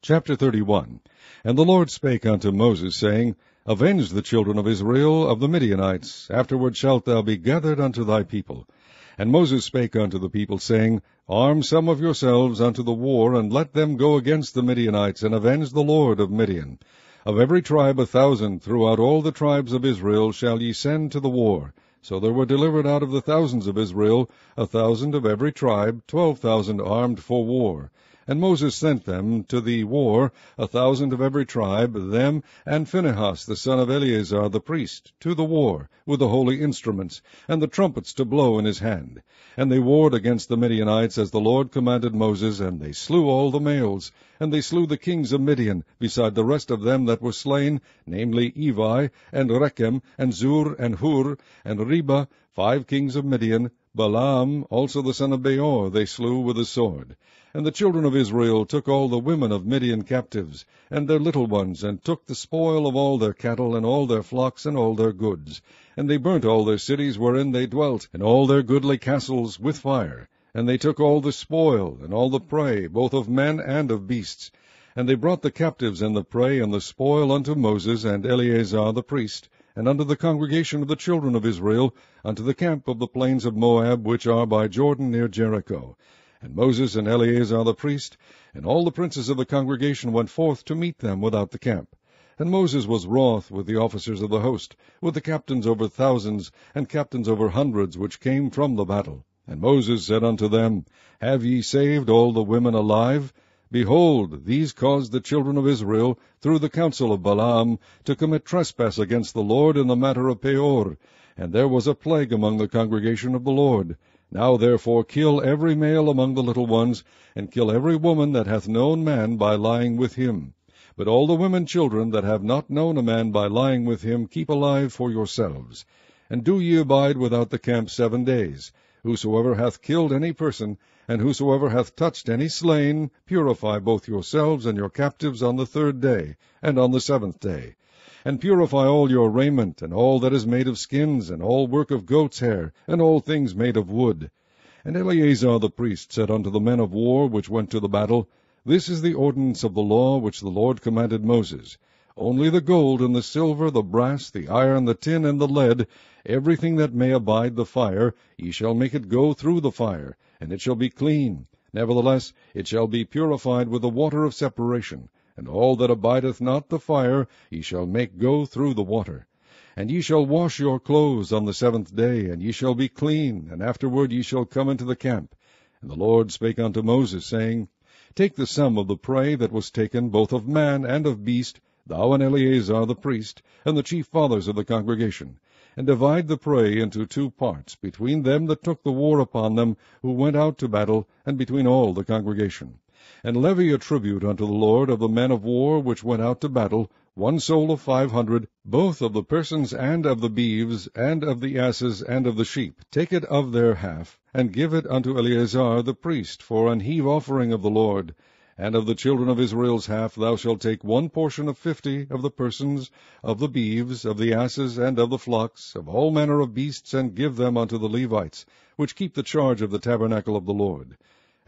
Chapter 31. And the Lord spake unto Moses, saying, Avenge the children of Israel of the Midianites, afterward shalt thou be gathered unto thy people. And Moses spake unto the people, saying, Arm some of yourselves unto the war, and let them go against the Midianites, and avenge the Lord of Midian. Of every tribe 1,000 throughout all the tribes of Israel shall ye send to the war. So there were delivered out of the thousands of Israel 1,000 of every tribe, 12,000 armed for war. And Moses sent them to the war, 1,000 of every tribe, them and Phinehas the son of Eleazar the priest, to the war, with the holy instruments, and the trumpets to blow in his hand. And they warred against the Midianites, as the Lord commanded Moses, and they slew all the males. And they slew the kings of Midian, beside the rest of them that were slain, namely Evi, and Rechem, and Zur, and Hur, and Reba, 5 kings of Midian. Balaam also the son of Beor they slew with the sword. And the children of Israel took all the women of Midian captives, and their little ones, and took the spoil of all their cattle, and all their flocks, and all their goods. And they burnt all their cities wherein they dwelt, and all their goodly castles with fire. And they took all the spoil, and all the prey, both of men and of beasts. And they brought the captives and the prey and the spoil unto Moses and Eleazar the priest, and unto the congregation of the children of Israel, unto the camp of the plains of Moab, which are by Jordan near Jericho. And Moses and Eleazar the priest, and all the princes of the congregation went forth to meet them without the camp. And Moses was wroth with the officers of the host, with the captains over thousands, and captains over hundreds, which came from the battle. And Moses said unto them, Have ye saved all the women alive? Behold, these caused the children of Israel, through the counsel of Balaam, to commit trespass against the Lord in the matter of Peor. And there was a plague among the congregation of the Lord. Now therefore kill every male among the little ones, and kill every woman that hath known man by lying with him. But all the women children that have not known a man by lying with him keep alive for yourselves. And do ye abide without the camp 7 days. Whosoever hath killed any person, and whosoever hath touched any slain, purify both yourselves and your captives on the 3rd day, and on the 7th day. And purify all your raiment, and all that is made of skins, and all work of goat's hair, and all things made of wood. And Eleazar the priest said unto the men of war which went to the battle, This is the ordinance of the law which the Lord commanded Moses. Only the gold, and the silver, the brass, the iron, the tin, and the lead, everything that may abide the fire, ye shall make it go through the fire, and it shall be clean. Nevertheless, it shall be purified with the water of separation. And all that abideth not the fire ye shall make go through the water. And ye shall wash your clothes on the 7th day, and ye shall be clean, and afterward ye shall come into the camp. And the Lord spake unto Moses, saying, Take the sum of the prey that was taken, both of man and of beast, thou and Eleazar the priest, and the chief fathers of the congregation, and divide the prey into 2 parts, between them that took the war upon them, who went out to battle, and between all the congregation. And levy a tribute unto the Lord of the men of war which went out to battle, 1 soul of 500, both of the persons and of the beeves, and of the asses, and of the sheep. Take it of their half, and give it unto Eleazar the priest for an heave offering of the Lord. And of the children of Israel's half thou shalt take 1 portion of 50 of the persons, of the beeves, of the asses, and of the flocks, of all manner of beasts, and give them unto the Levites, which keep the charge of the tabernacle of the Lord.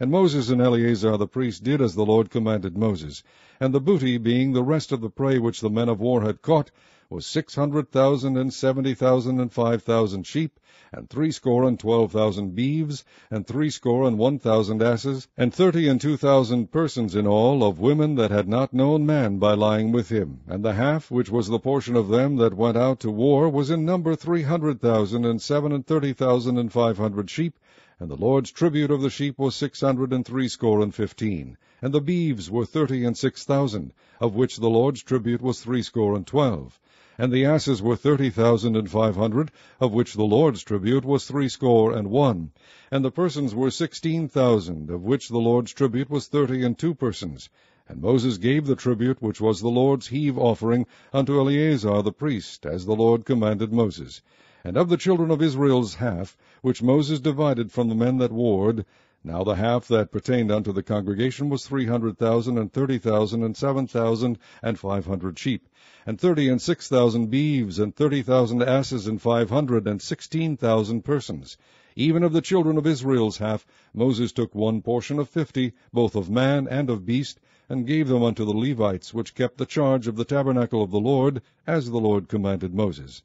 And Moses and Eleazar the priest did as the Lord commanded Moses. And the booty, being the rest of the prey which the men of war had caught, was 600,000, and 70,000, and 5,000 sheep, and 62,000 beeves, and 61,000 asses, and 32,000 persons in all, of women that had not known man by lying with him. And the half, which was the portion of them that went out to war, was in number 300,000, and 37,500 sheep. And the Lord's tribute of the sheep was 615. And the beeves were 36,000, of which the Lord's tribute was 12. And the asses were 30,500, of which the Lord's tribute was 61. And the persons were 16,000, of which the Lord's tribute was 32 persons. And Moses gave the tribute which was the Lord's heave offering unto Eleazar the priest, as the Lord commanded Moses. And of the children of Israel's half, which Moses divided from the men that warred, now the half that pertained unto the congregation was 300,000, and 30,000, and 7,500 sheep, and 36,000 beeves, and 30,000 asses, and 516,000 persons. Even of the children of Israel's half, Moses took 1 portion of 50, both of man and of beast, and gave them unto the Levites, which kept the charge of the tabernacle of the Lord, as the Lord commanded Moses.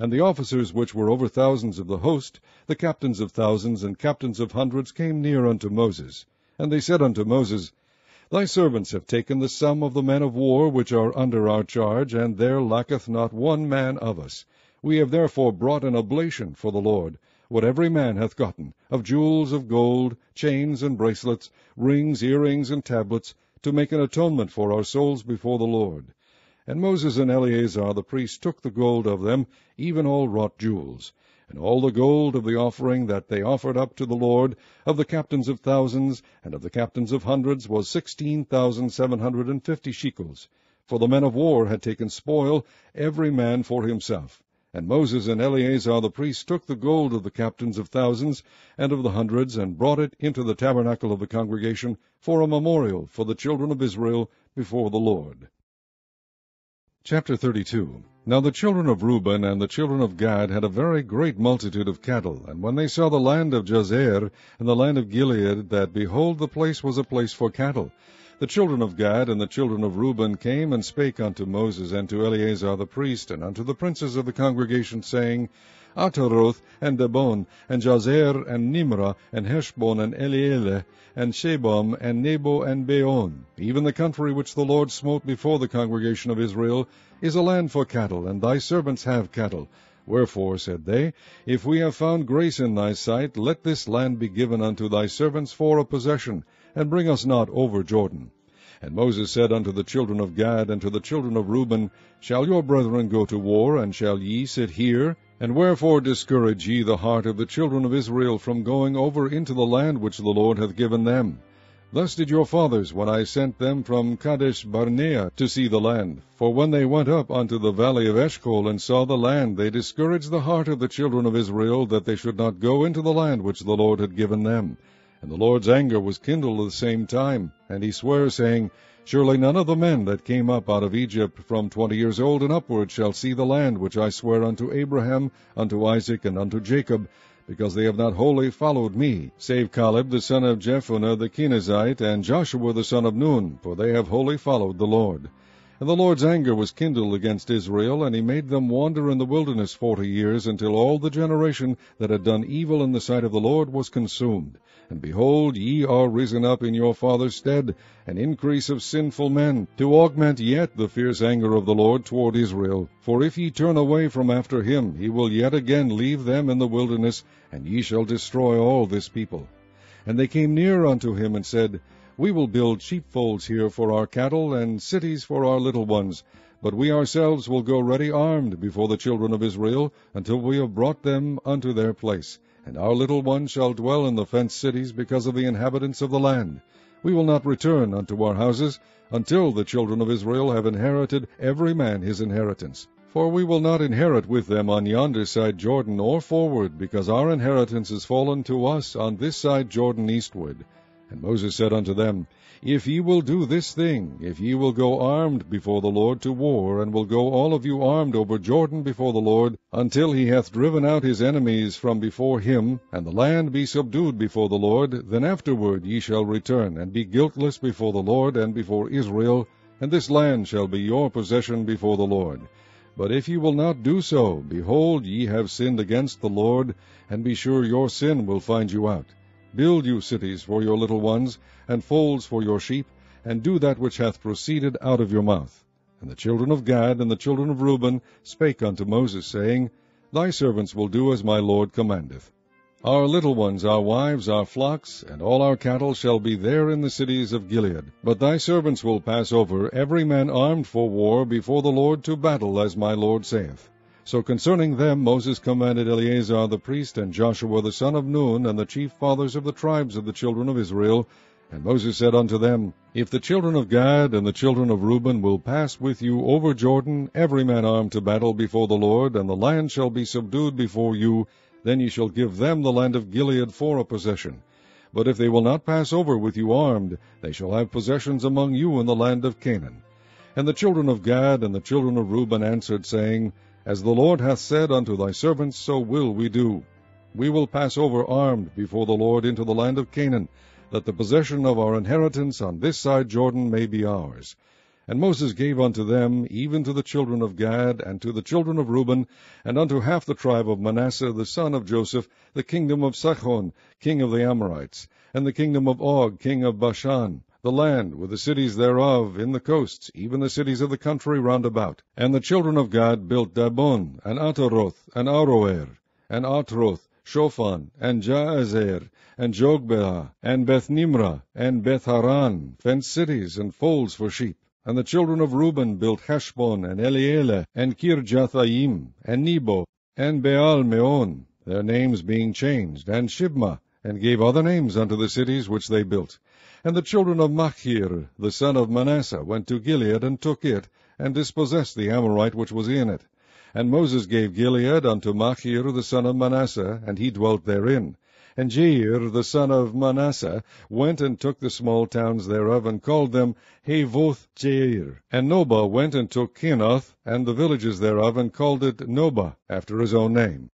And the officers which were over thousands of the host, the captains of thousands and captains of hundreds, came near unto Moses. And they said unto Moses, Thy servants have taken the sum of the men of war which are under our charge, and there lacketh not one man of us. We have therefore brought an oblation for the Lord, what every man hath gotten, of jewels of gold, chains and bracelets, rings, earrings, and tablets, to make an atonement for our souls before the Lord. And Moses and Eleazar the priest took the gold of them, even all wrought jewels. And all the gold of the offering that they offered up to the Lord, of the captains of thousands, and of the captains of hundreds, was 16,750 shekels. For the men of war had taken spoil, every man for himself. And Moses and Eleazar the priest took the gold of the captains of thousands and of the hundreds, and brought it into the tabernacle of the congregation for a memorial for the children of Israel before the Lord. Chapter 32. Now the children of Reuben and the children of Gad had a very great multitude of cattle, and when they saw the land of Jazer and the land of Gilead, that, behold, the place was a place for cattle, the children of Gad and the children of Reuben came and spake unto Moses and to Eleazar the priest and unto the princes of the congregation, saying, Ataroth and Dibon and Jazer and Nimrah and Heshbon and Elealeh and Shebam and Nebo and Beon, even the country which the Lord smote before the congregation of Israel, is a land for cattle, and thy servants have cattle. Wherefore, said they, if we have found grace in thy sight, let this land be given unto thy servants for a possession, and bring us not over Jordan. And Moses said unto the children of Gad and to the children of Reuben, Shall your brethren go to war, and shall ye sit here? And wherefore discourage ye the heart of the children of Israel from going over into the land which the Lord hath given them? Thus did your fathers, when I sent them from Kadesh Barnea to see the land. For when they went up unto the valley of Eshcol, and saw the land, they discouraged the heart of the children of Israel, that they should not go into the land which the Lord had given them. And the Lord's anger was kindled at the same time, and he sware, saying, Surely none of the men that came up out of Egypt from 20 years old and upward shall see the land which I sware unto Abraham, unto Isaac, and unto Jacob, because they have not wholly followed me, save Caleb the son of Jephunneh the Kenizzite, and Joshua the son of Nun, for they have wholly followed the Lord. And the Lord's anger was kindled against Israel, and he made them wander in the wilderness 40 years, until all the generation that had done evil in the sight of the Lord was consumed. And behold, ye are risen up in your father's stead, an increase of sinful men, to augment yet the fierce anger of the Lord toward Israel. For if ye turn away from after him, he will yet again leave them in the wilderness, and ye shall destroy all this people. And they came near unto him, and said, We will build sheepfolds here for our cattle, and cities for our little ones. But we ourselves will go ready armed before the children of Israel, until we have brought them unto their place. And our little ones shall dwell in the fenced cities because of the inhabitants of the land. We will not return unto our houses, until the children of Israel have inherited every man his inheritance. For we will not inherit with them on yonder side Jordan, or forward, because our inheritance is fallen to us on this side Jordan eastward. And Moses said unto them, If ye will do this thing, if ye will go armed before the Lord to war, and will go all of you armed over Jordan before the Lord, until he hath driven out his enemies from before him, and the land be subdued before the Lord, then afterward ye shall return, and be guiltless before the Lord and before Israel, and this land shall be your possession before the Lord. But if ye will not do so, behold, ye have sinned against the Lord, and be sure your sin will find you out. Build you cities for your little ones, and folds for your sheep, and do that which hath proceeded out of your mouth. And the children of Gad and the children of Reuben spake unto Moses, saying, Thy servants will do as my Lord commandeth. Our little ones, our wives, our flocks, and all our cattle shall be there in the cities of Gilead. But thy servants will pass over, every man armed for war, before the Lord to battle, as my Lord saith. So concerning them Moses commanded Eleazar the priest, and Joshua the son of Nun, and the chief fathers of the tribes of the children of Israel. And Moses said unto them, If the children of Gad and the children of Reuben will pass with you over Jordan, every man armed to battle before the Lord, and the land shall be subdued before you, then ye shall give them the land of Gilead for a possession. But if they will not pass over with you armed, they shall have possessions among you in the land of Canaan. And the children of Gad and the children of Reuben answered, saying, As the Lord hath said unto thy servants, so will we do. We will pass over armed before the Lord into the land of Canaan, that the possession of our inheritance on this side Jordan may be ours. And Moses gave unto them, even to the children of Gad, and to the children of Reuben, and unto half the tribe of Manasseh the son of Joseph, the kingdom of Sihon, king of the Amorites, and the kingdom of Og, king of Bashan, the land with the cities thereof in the coasts, even the cities of the country round about. And the children of Gad built Dabon, and Ataroth, and Aroer, and Atroth, Shophan, and Jaazer, and Jogbeah, and Beth-nimrah, and Beth-haran, fenced cities and folds for sheep. And the children of Reuben built Heshbon, and Elealeh, and Kirjathaim, and Nebo, and Baal-meon, their names being changed, and Shibmah, and gave other names unto the cities which they built. And the children of Machir, the son of Manasseh, went to Gilead, and took it, and dispossessed the Amorite which was in it. And Moses gave Gilead unto Machir the son of Manasseh, and he dwelt therein. And Jair the son of Manasseh went and took the small towns thereof, and called them Havoth Jair. And Nobah went and took Kenath, and the villages thereof, and called it Nobah, after his own name.